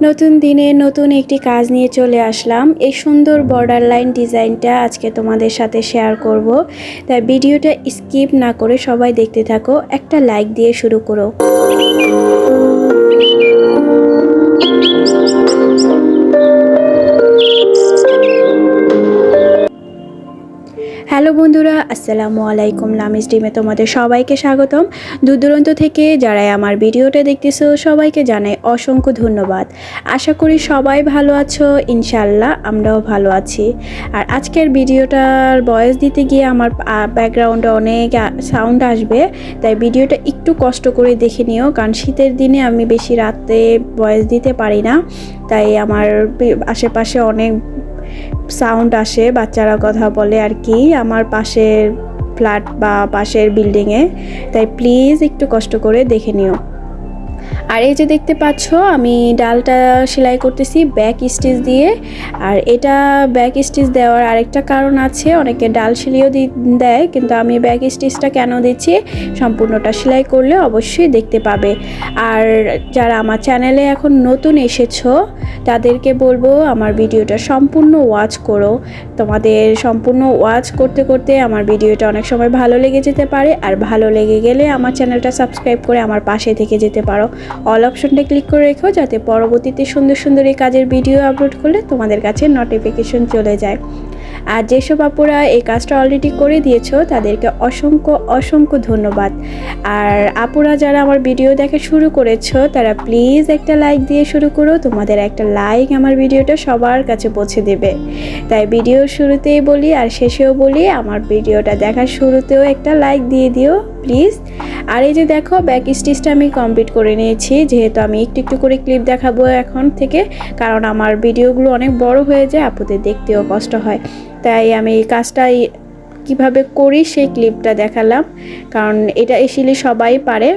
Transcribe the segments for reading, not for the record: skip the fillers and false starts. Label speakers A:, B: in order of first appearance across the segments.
A: নতুন দিনে নতুন একটি কাজ নিয়ে চলে আসলাম। এই সুন্দর বর্ডার লাইন ডিজাইনটা আজকে তোমাদের সাথে শেয়ার করব। তাই ভিডিওটা স্কিপ না করে সবাই দেখতে থাকো, একটা লাইক দিয়ে শুরু করো। হ্যালো বন্ধুরা, আসসালামু আলাইকুম। লামিজ ডিমে তোমাদের সবাইকে স্বাগতম। দূর দূরান্ত থেকে যারাই আমার ভিডিওটা দেখতেছো সবাইকে জানাই অসংখ্য ধন্যবাদ। আশা করি সবাই ভালো আছো, ইনশাল্লাহ আমরাও ভালো আছি। আর আজকের ভিডিওটার ভয়েস দিতে গিয়ে আমার ব্যাকগ্রাউন্ডে অনেক সাউন্ড আসবে, তাই ভিডিওটা একটু কষ্ট করে দেখে নিও, কারণ শীতের দিনে আমি বেশি রাতে ভয়েস দিতে পারি না। তাই আমার আশেপাশে অনেক সাউন্ড আসে, বাচ্চারা কথা বলে আর কি আমার পাশের ফ্ল্যাট বা পাশের বিল্ডিংয়ে। তাই প্লিজ একটু কষ্ট করে দেখে নিও। আর এই যে দেখতে পাচ্ছ আমি ডালটা সেলাই করতেছি ব্যাক স্টিচ দিয়ে। আর এটা ব্যাক স্টিচ দেওয়ার আরেকটা কারণ আছে, অনেকে ডাল সেলাইও দেয়, কিন্তু আমি ব্যাক স্টিচটা কেন দিচ্ছি সম্পূর্ণটা সেলাই করলে অবশ্যই দেখতে পাবে। আর যারা আমার চ্যানেলে এখন নতুন এসেছো তাদেরকে বলবো আমার ভিডিওটা সম্পূর্ণ ওয়াচ করো। তোমাদের সম্পূর্ণ ওয়াচ করতে করতে আমার ভিডিওটা অনেক সময় ভালো লেগে যেতে পারে, আর ভালো লেগে গেলে আমার চ্যানেলটা সাবস্ক্রাইব করে আমার পাশে থেকে যেতে পারো। অল অপশনটা ক্লিক করে রেখো, যাতে পরবর্তীতে সুন্দর সুন্দর এই কাজের ভিডিও আপলোড করলে তোমাদের কাছে নোটিফিকেশন চলে যায়। আর যেসব আপুরা এই কাজটা অলরেডি করে দিয়েছো তাদেরকে অসংখ্য অসংখ্য ধন্যবাদ। আর আপুরা যারা আমার ভিডিও দেখা শুরু করেছো তারা প্লিজ একটা লাইক দিয়ে শুরু করো। তোমাদের একটা লাইক আমার ভিডিওটা সবার কাছে পৌঁছে দেবে। তাই ভিডিওর শুরুতেই বলি আর শেষেও বলি, আমার ভিডিওটা দেখার শুরুতেও একটা লাইক দিয়ে দিও প্লিজ। আর এই যে দেখো ব্যাক স্টিচটা আমি কমপ্লিট করে নিয়েছি, যেহেতু আমি একটু একটু করে ক্লিপ দেখাবো এখন থেকে, কারণ আমার ভিডিওগুলো অনেক বড় হয়ে যায়, আপুদের দেখতেও কষ্ট হয়। তাই আমি এই কাজটা কিভাবে করি সেই ক্লিপটা দেখালাম, কারণ এটা এসিলি সবাই পারে।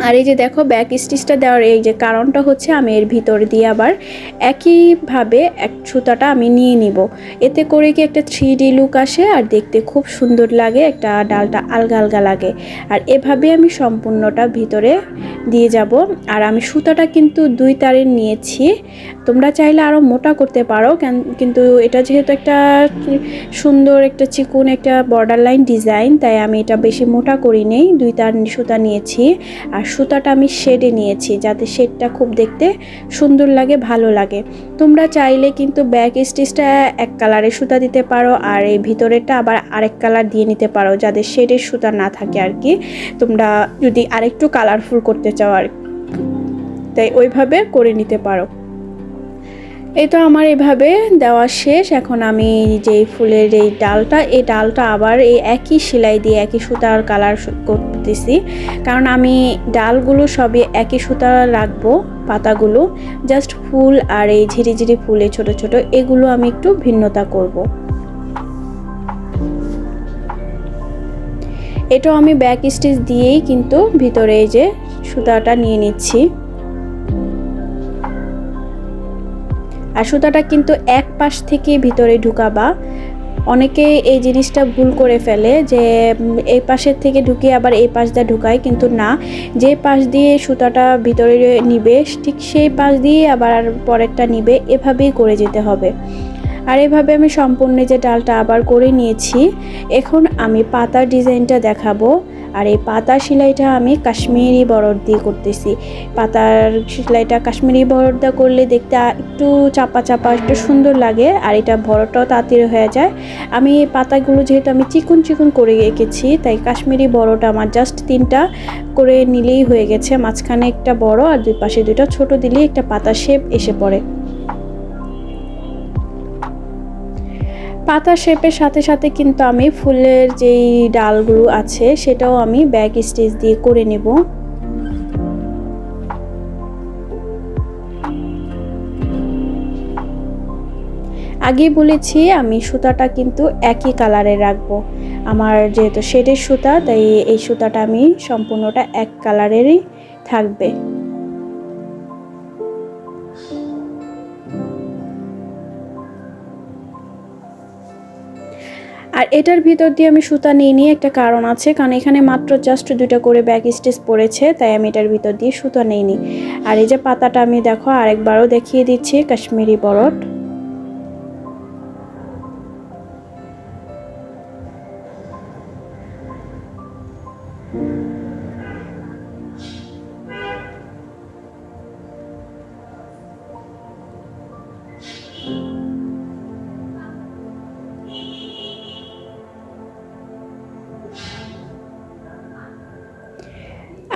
A: আর এই যে দেখো ব্যাক স্টিচটা দেওয়ার এই যে কারণটা হচ্ছে আমি এর ভিতর দিয়ে আবার একইভাবে এক সুতাটা আমি নিয়ে নিব, এতে করে কি একটা 3D লুক আসে আর দেখতে খুব সুন্দর লাগে, একটা ডালটা আলগা আলগা লাগে। আর এভাবে আমি সম্পূর্ণটা ভিতরে দিয়ে যাব। আর আমি সুতাটা কিন্তু 2 তারের নিয়েছি, তোমরা চাইলে আরও মোটা করতে পারো, কিন্তু এটা যেহেতু একটা সুন্দর একটা চিকন একটা বর্ডার লাইন ডিজাইন, তাই আমি এটা বেশি মোটা করি নেই, 2 তার সুতা নিয়েছি। আর সুতাটা আমি শেডে নিয়েছি, যাতে শেডটা খুব দেখতে সুন্দর লাগে, ভালো লাগে। তোমরা চাইলে কিন্তু ব্যাক স্টিচটা এক কালারের সুতা দিতে পারো, আর এই ভিতরেরটা আবার আরেক কালার দিয়ে নিতে পারো, যাদের শেডের সুতা না থাকে আর কি, তোমরা যদি আরেকটু কালারফুল করতে চাও আর, তাই ওইভাবে করে নিতে পারো। এই তো আমার এভাবে দেওয়া শেষ। এখন আমি যে ফুলের এই ডালটা আবার এই একই সেলাই দিয়ে একই সুতার কালার করতেছি, কারণ আমি ডালগুলো সবই একই সুতা রাখবো, পাতাগুলো জাস্ট ফুল আর এই ঝিরিঝিরি ফুলে ছোট ছোট এগুলো আমি একটু ভিন্নতা করব। এটাও আমি ব্যাক স্টিচ দিয়েই কিন্তু ভিতরে এই যে সুতাটা নিয়ে নিচ্ছি। আর সুতাটা কিন্তু এক পাশ থেকে ভিতরে ঢুকাবা। অনেকে এই জিনিসটা ভুল করে ফেলে যে এই পাশের থেকে ঢুকিয়ে আবার এই পাশ দিয়ে ঢুকায়, কিন্তু না, যে পাশ দিয়ে সুতাটা ভিতরে নিবে ঠিক সেই পাশ দিয়ে আবার পরেরটা নিবে, এভাবেই করে যেতে হবে। আর এভাবে আমি সম্পূর্ণ যে ডালটা আবার করে নিয়েছি। এখন আমি পাতার ডিজাইনটা দেখাবো। আর এই পাতার সেলাইটা আমি কাশ্মীরি বর্ডার দিয়ে করতেছি। পাতার সেলাইটা কাশ্মীরি বর্ডার দিয়ে করলে দেখতে একটু চাপা চাপা একটু সুন্দর লাগে, আর এটা বড়টাও তাড়াতাড়ি হয়ে যায়। আমি এই পাতাগুলো যেহেতু আমি চিকন চিকন করে এঁকেছি, তাই কাশ্মীরি বড়টা আমার জাস্ট 3টা করে নিলেই হয়ে গেছে, মাঝখানে একটা বড় আর দুই পাশে 2টা ছোট দিলেই একটা পাতা শেপ এসে পড়ে। পাতা শেপের সাথে সাথে কিন্তু আমি ফুলের যেই ডালগুলো আছে সেটাও আমি ব্যাক স্টিচ দিয়ে করে নেব। আগেই বলেছি আমি সুতাটা কিন্তু একই কালারে রাখবো, আমার যেহেতু শেডের সুতা তাই এই সুতাটা আমি সম্পূর্ণটা এক কালারেরই থাকবে। আর এটার ভিতর দিয়ে আমি সুতা নিয়ে একটা কারণ আছে, কারণ এখানে মাত্র জাস্ট 2টা করে ব্যাক স্টিচ পড়েছে, তাই আমি এটার ভিতর দিয়ে সুতা নিইনি। আর এই যে পাতাটা আমি দেখো আরেকবারও দেখিয়ে দিচ্ছি, কাশ্মীরি বরট।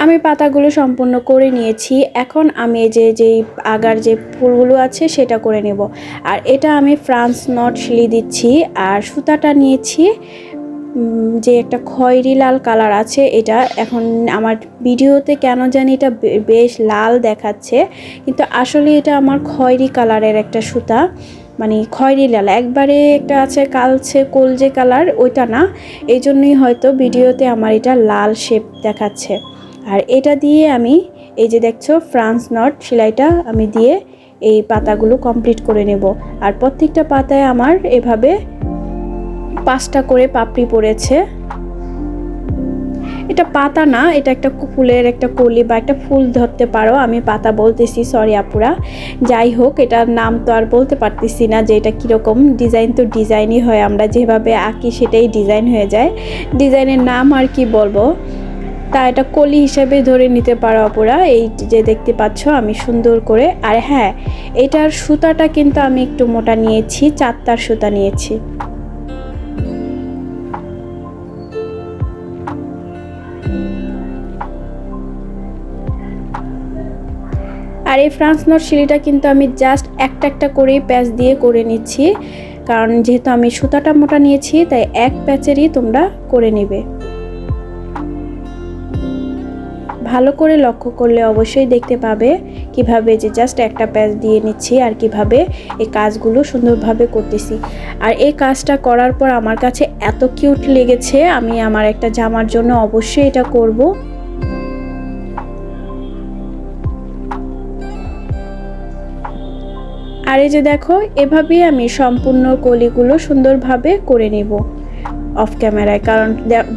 A: আমি পাতাগুলো সম্পূর্ণ করে নিয়েছি। এখন আমি যেই আগার যে ফুলগুলো আছে সেটা করে নেব। আর এটা আমি ফ্রান্স নট শিলি দিচ্ছি। আর সুতাটা নিয়েছি যে একটা খয়েরি লাল কালার আছে, এটা এখন আমার ভিডিওতে কেন জানি এটা বেশ লাল দেখাচ্ছে, কিন্তু আসলে এটা আমার খয়েরি কালারের একটা সুতা, মানে খয়েরি লাল একবারে একটা আছে কালচে কলজে কালার, ওইটা না, এই জন্যই হয়তো ভিডিওতে আমার এটা লাল শেপ দেখাচ্ছে। আর এটা দিয়ে আমি এই যে দেখছো ফ্রান্স নট সেলাইটা আমি দিয়ে এই পাতাগুলো কমপ্লিট করে নেব। আর প্রত্যেকটা পাতায় আমার এভাবে 5টা করে পাপড়ি পড়েছে। এটা পাতা না, এটা একটা ফুলের একটা কলি বা একটা ফুল ধরতে পারো, আমি পাতা বলতেছি, সরি আপুরা। যাই হোক, এটার নাম তো আর বলতে পারতেছি না যে এটা কীরকম ডিজাইন, তো ডিজাইনই হয়, আমরা যেভাবে আঁকি সেটাই ডিজাইন হয়ে যায়, ডিজাইনের নাম আর কি বলবো। তা এটা কলি হিসেবে ধরে নিতে পারো আপুরা। এই যে দেখতে পাচ্ছ আমি সুন্দর করে, আর হ্যাঁ এটার সুতাটা কিন্তু আমি একটু মোটা নিয়েছি, 4টার সুতা নিয়েছি। আর এই ফ্রান্স নট শিলিটা কিন্তু আমি জাস্ট একটা করেই প্যাচ দিয়ে করে নিচ্ছি, কারণ যেহেতু আমি সুতাটা মোটা নিয়েছি তাই এক প্যাচেরই তোমরা করে নেবে। ভালো করে লক্ষ্য করলে অবশ্যই দেখতে পাবে কিভাবে যে জাস্ট একটা প্যাচ দিয়ে নিচ্ছি আর কিভাবে এই কাজগুলো সুন্দরভাবে করতেছি। আর এই কাজটা করার পর আমার কাছে এত কিউট লেগেছে, আমি আমার একটা জামার জন্য অবশ্যই এটা করব। আর এই যে দেখো এভাবেই আমি সম্পূর্ণ কলিগুলো সুন্দরভাবে করে নেব অফ ক্যামেরায়, কারণ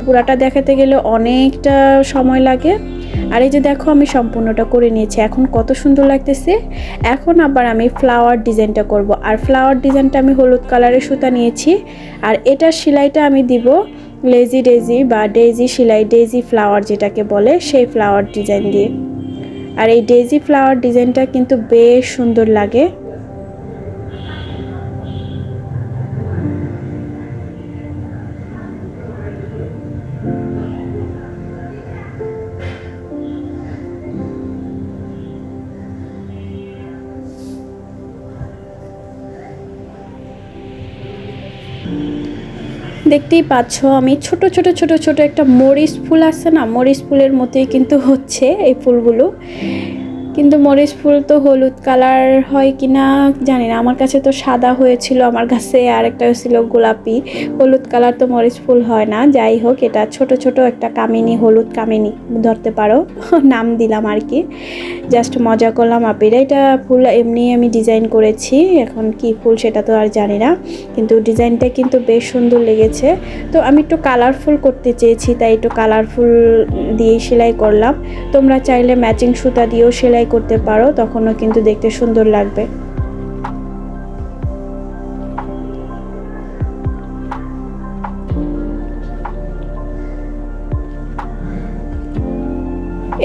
A: পুরাটা দেখাতে গেলে অনেকটা সময় লাগে। আর এই যে দেখো আমি সম্পূর্ণটা করে নিয়েছি, এখন কত সুন্দর লাগতেছে। এখন আবার আমি ফ্লাওয়ার ডিজাইনটা করব। আর ফ্লাওয়ার ডিজাইনটা আমি হলুদ কালারের সুতা নিয়েছি। আর এটার সেলাইটা আমি দিব লেজি ডেজি বা ডেজি সেলাই, ডেজি ফ্লাওয়ার যেটাকে বলে, সেই ফ্লাওয়ার ডিজাইন দিয়ে। আর এই ডেজি ফ্লাওয়ার ডিজাইনটা কিন্তু বেশ সুন্দর লাগে। দেখতেই পাচ্ছ আমি ছোট ছোট একটা মরিচ ফুল আছে না, মরিচ ফুলের মতোই কিন্তু হচ্ছে এই ফুলগুলো, কিন্তু মরিচ ফুল তো হলুদ কালার হয় কিনা জানি না, আমার কাছে তো সাদা হয়েছিল আমার কাছে, আর একটা ছিল গোলাপি, হলুদ কালার তো মরিচ ফুল হয় না। যাই হোক, এটা ছোট একটা কামিনী, হলুদ কামিনী ধরতে পারো, নাম দিলাম আর কি, জাস্ট মজা করলাম আপিরা। এটা ফুল এমনি আমি ডিজাইন করেছি, এখন কি ফুল সেটা তো আর জানি না, কিন্তু ডিজাইনটা কিন্তু বেশ সুন্দর লেগেছে। তো আমি একটু কালারফুল করতে চেয়েছি, তাই একটু কালারফুল দিয়ে সেলাই করলাম। তোমরা চাইলে ম্যাচিং সুতা দিয়েও সেলাই করতে পারো, তখনও কিন্তু দেখতে সুন্দর লাগবে।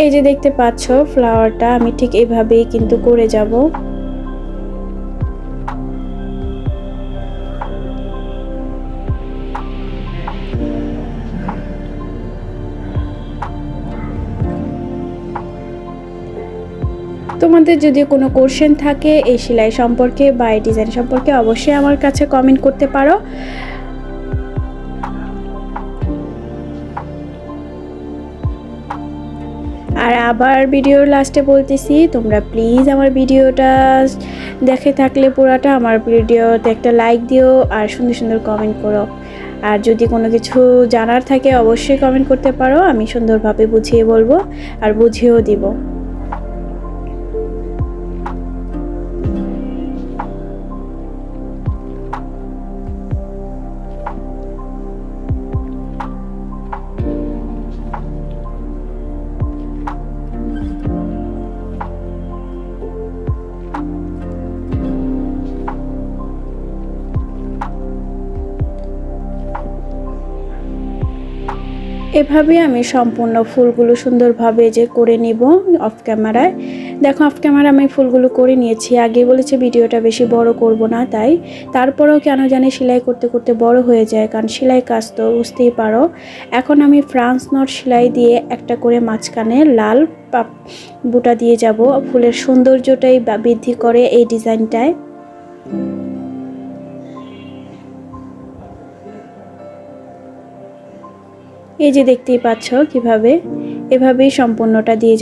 A: এই যে দেখতে পাচ্ছ ফ্লাওয়ারটা আমি ঠিক এইভাবেই কিন্তু করে যাব। তোমাদের যদি কোনো কোশ্চেন থাকে এই সেলাই সম্পর্কে বা এই ডিজাইন সম্পর্কে, অবশ্যই আমার কাছে কমেন্ট করতে পারো। আর আবার ভিডিওর লাস্টে বলতেছি, তোমরা প্লিজ আমার ভিডিওটা দেখে থাকলে পুরাটা আমার ভিডিওতে একটা লাইক দিও আর সুন্দর কমেন্ট করো। আর যদি কোনো কিছু জানার থাকে অবশ্যই কমেন্ট করতে পারো, আমি সুন্দরভাবে বুঝিয়ে বলবো আর বুঝিয়েও দিব। এভাবে আমি সম্পূর্ণ ফুলগুলো সুন্দরভাবে যে করে নিব অফ ক্যামেরায়। দেখো অফ ক্যামেরা আমি ফুলগুলো করে নিয়েছি। আগে বলেছে ভিডিওটা বেশি বড় করব না, তাই তারপরেও কেন জানি সেলাই করতে করতে বড় হয়ে যায়, কারণ সেলাই কাজ তো বুঝতেই পারো। এখন আমি ফ্রান্স নট সেলাই দিয়ে একটা করে মাঝখানে লাল বুটা দিয়ে যাব। ফুলের সৌন্দর্যটাই বৃদ্ধি করে এই ডিজাইনটায়। এই যে দেখতেই পাচ্ছ কিভাবে, এভাবেই সম্পূর্ণটা দিয়ে